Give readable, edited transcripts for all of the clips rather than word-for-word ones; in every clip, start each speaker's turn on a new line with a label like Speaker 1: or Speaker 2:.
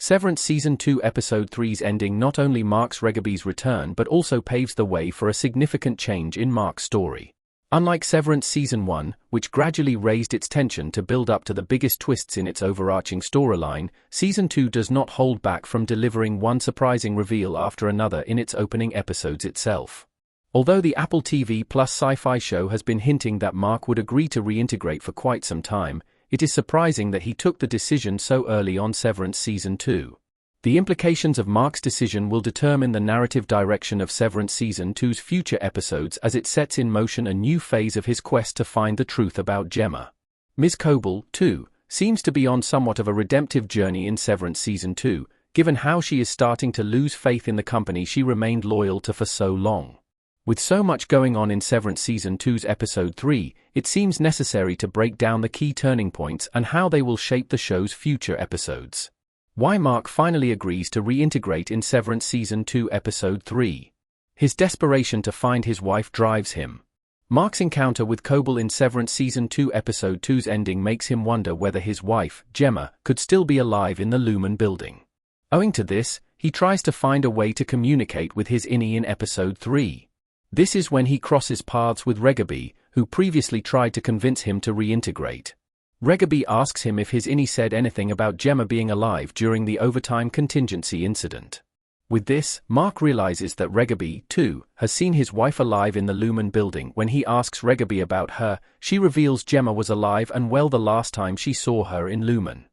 Speaker 1: Severance Season 2 Episode 3's ending not only marks Reghabi's return but also paves the way for a significant change in Mark's story. Unlike Severance Season 1, which gradually raised its tension to build up to the biggest twists in its overarching storyline, Season 2 does not hold back from delivering one surprising reveal after another in its opening episodes itself. Although the Apple TV Plus sci-fi show has been hinting that Mark would agree to reintegrate for quite some time, it is surprising that he took the decision so early on Severance Season 2. The implications of Mark's decision will determine the narrative direction of Severance Season 2's future episodes as it sets in motion a new phase of his quest to find the truth about Gemma. Ms. Coble, too, seems to be on somewhat of a redemptive journey in Severance Season 2, given how she is starting to lose faith in the company she remained loyal to for so long. With so much going on in Severance Season 2's Episode 3, it seems necessary to break down the key turning points and how they will shape the show's future episodes. Why Mark finally agrees to reintegrate in Severance Season 2 Episode 3. His desperation to find his wife drives him. Mark's encounter with Coble in Severance Season 2 Episode 2's ending makes him wonder whether his wife, Gemma, could still be alive in the Lumen building. Owing to this, he tries to find a way to communicate with his innie in Episode 3. This is when he crosses paths with Reghabi, who previously tried to convince him to reintegrate. Reghabi asks him if his innie said anything about Gemma being alive during the overtime contingency incident. With this, Mark realizes that Reghabi, too, has seen his wife alive in the Lumen building. When he asks Reghabi about her, she reveals Gemma was alive and well the last time she saw her in Lumen.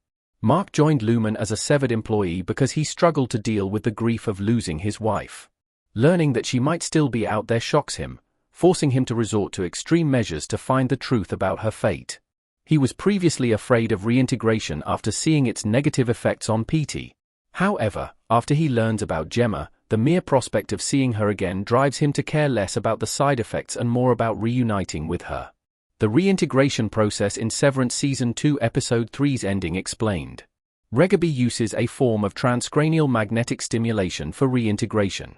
Speaker 1: Mark joined Lumen as a severed employee because he struggled to deal with the grief of losing his wife. Learning that she might still be out there shocks him, forcing him to resort to extreme measures to find the truth about her fate. He was previously afraid of reintegration after seeing its negative effects on Petey. However, after he learns about Gemma, the mere prospect of seeing her again drives him to care less about the side effects and more about reuniting with her. The reintegration process in Severance Season 2 Episode 3's ending explained. Reghabi uses a form of transcranial magnetic stimulation for reintegration.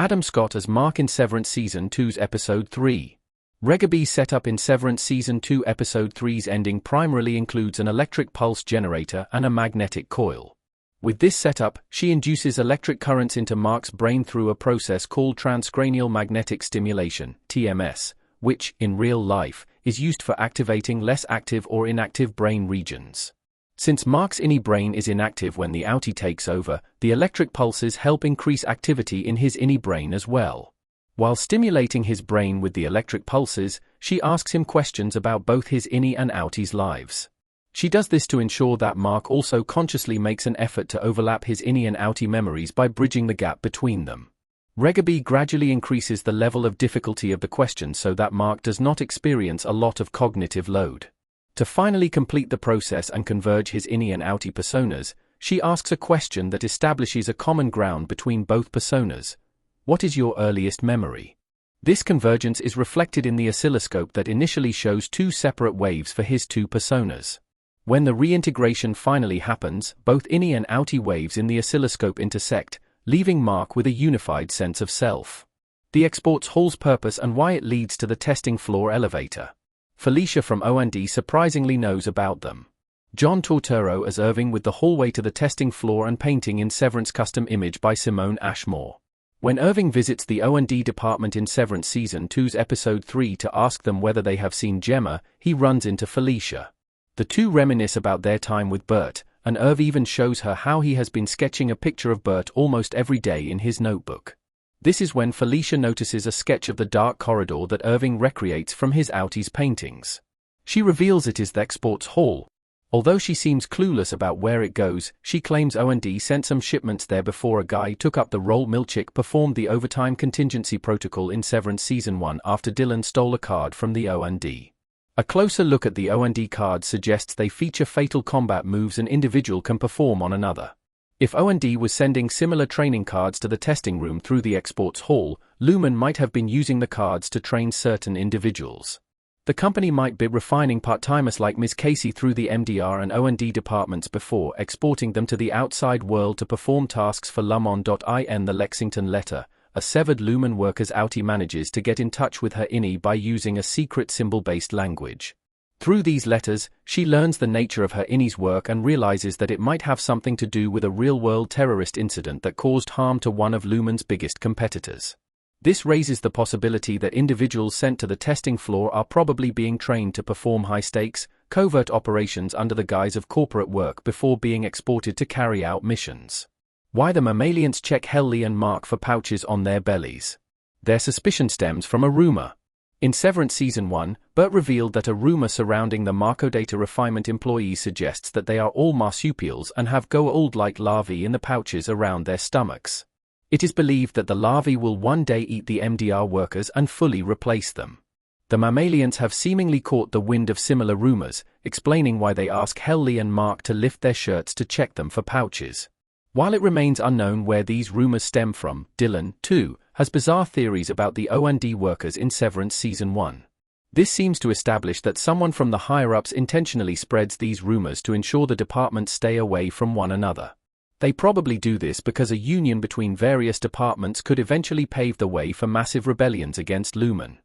Speaker 1: Adam Scott as Mark in Severance Season 2's Episode 3. Reghabi's setup in Severance Season 2 Episode 3's ending primarily includes an electric pulse generator and a magnetic coil. With this setup, she induces electric currents into Mark's brain through a process called transcranial magnetic stimulation, TMS, which, in real life, is used for activating less active or inactive brain regions. Since Mark's innie brain is inactive when the outie takes over, the electric pulses help increase activity in his innie brain as well. While stimulating his brain with the electric pulses, she asks him questions about both his innie and outie's lives. She does this to ensure that Mark also consciously makes an effort to overlap his innie and outie memories by bridging the gap between them. Reghabi gradually increases the level of difficulty of the question so that Mark does not experience a lot of cognitive load. To finally complete the process and converge his innie and outie personas, she asks a question that establishes a common ground between both personas. What is your earliest memory? This convergence is reflected in the oscilloscope that initially shows two separate waves for his two personas. When the reintegration finally happens, both innie and outie waves in the oscilloscope intersect, leaving Mark with a unified sense of self. The exports Hall's purpose and why it leads to the testing floor elevator. Felicia from O&D surprisingly knows about them. John Turturro as Irving with the hallway to the testing floor and painting in Severance custom image by Simone Ashmore. When Irving visits the O&D department in Severance Season 2's Episode 3 to ask them whether they have seen Gemma, he runs into Felicia. The two reminisce about their time with Bert, and Irv even shows her how he has been sketching a picture of Bert almost every day in his notebook. This is when Felicia notices a sketch of the dark corridor that Irving recreates from his outie's paintings. She reveals it is the exports hall. Although she seems clueless about where it goes, she claims O&D sent some shipments there before a guy took up the role. Milchick performed the overtime contingency protocol in Severance Season 1 after Dylan stole a card from the O&D. A closer look at the O&D cards suggests they feature fatal combat moves an individual can perform on another. If O&D was sending similar training cards to the testing room through the exports hall, Lumen might have been using the cards to train certain individuals. The company might be refining part-timers like Ms. Casey through the MDR and O&D departments before exporting them to the outside world to perform tasks for Lumon.in. The Lexington letter, a severed Lumen worker's outie manages to get in touch with her innie by using a secret symbol-based language. Through these letters, she learns the nature of her innie's work and realizes that it might have something to do with a real-world terrorist incident that caused harm to one of Lumen's biggest competitors. This raises the possibility that individuals sent to the testing floor are probably being trained to perform high-stakes, covert operations under the guise of corporate work before being exported to carry out missions. Why the mammalians check Helly and Mark for pouches on their bellies. Their suspicion stems from a rumor. In Severance Season 1, Bert revealed that a rumor surrounding the Marcodata refinement employees suggests that they are all marsupials and have Goa'uld-like larvae in the pouches around their stomachs. It is believed that the larvae will one day eat the MDR workers and fully replace them. The mammalians have seemingly caught the wind of similar rumors, explaining why they ask Helly and Mark to lift their shirts to check them for pouches. While it remains unknown where these rumors stem from, Dylan, too, has bizarre theories about the O&D workers in Severance Season 1. This seems to establish that someone from the higher-ups intentionally spreads these rumors to ensure the departments stay away from one another. They probably do this because a union between various departments could eventually pave the way for massive rebellions against Lumen.